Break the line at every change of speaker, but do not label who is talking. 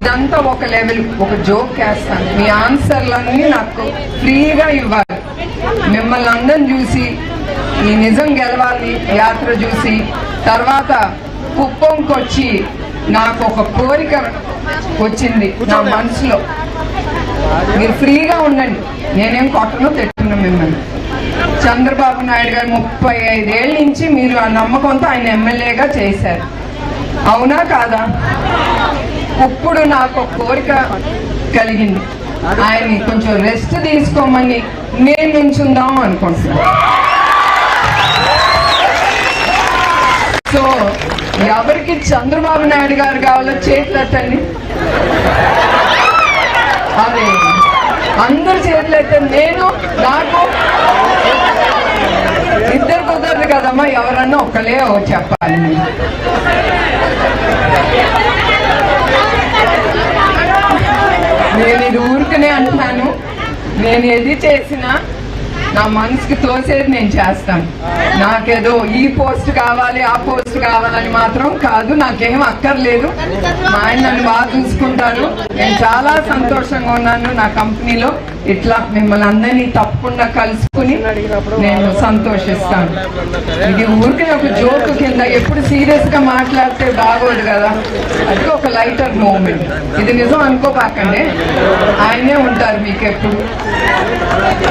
ఇదంతా ఒక లెవెల్, ఒక జోక్ వేస్తాను. మీ ఆన్సర్లన్నీ నాకు ఫ్రీగా ఇవ్వాలి. మిమ్మల్ని అందరం చూసి ఈ నిజం గెలవాలి యాత్ర చూసి తర్వాత కుప్పంకి వచ్చి నాకు ఒక కోరిక వచ్చింది నా మనసులో. మీరు ఫ్రీగా ఉండండి, నేనేం కొట్టను తిట్టును మిమ్మల్ని. చంద్రబాబు నాయుడు గారు 35 ఏళ్ళ నుంచి మీరు ఆ నమ్మకంతో ఆయన ఎమ్మెల్యేగా చేశారు, అవునా కాదా? ఇప్పుడు నాకు ఒక కోరిక కలిగింది, ఆయన్ని కొంచెం రెస్ట్ తీసుకోమని నేను నుంచుందాం అనుకుంటున్నాను. సో ఎవరికి చంద్రబాబు నాయుడు గారు కావాలో చేతులు ఎత్తండి. అదే అందరు చేతులు ఎత్తండి. నేను నాకు ఇద్దరు కుదరదు కదమ్మా, ఎవరన్నా ఒక్కలే చెప్పాలి. నేను ఇది ఊరికనే అంటున్నాను, నేను ఏది చేసినా నా మనసుకి తోసేది నేను చేస్తాను. నాకేదో ఈ పోస్ట్ కావాలి ఆ పోస్ట్ కావాలని మాత్రం కాదు, నాకేం అక్కర్లేదు. మా ఆయన నన్ను బాగా చూసుకుంటారు, నేను చాలా సంతోషంగా ఉన్నాను. నా కంపెనీలో ఇట్లా మిమ్మల్ని అందరినీ తప్పకుండా కలుసుకుని నేను సంతోషిస్తాను. ఇది ఊరికి ఒక జోక్ కింద, ఎప్పుడు సీరియస్ గా మాట్లాడితే బాగోదు కదా, అది ఒక లైటర్ మూమెంట్. ఇది నిజం అనుకోపాకండి, ఆయనే ఉంటారు మీకు ఎప్పుడు.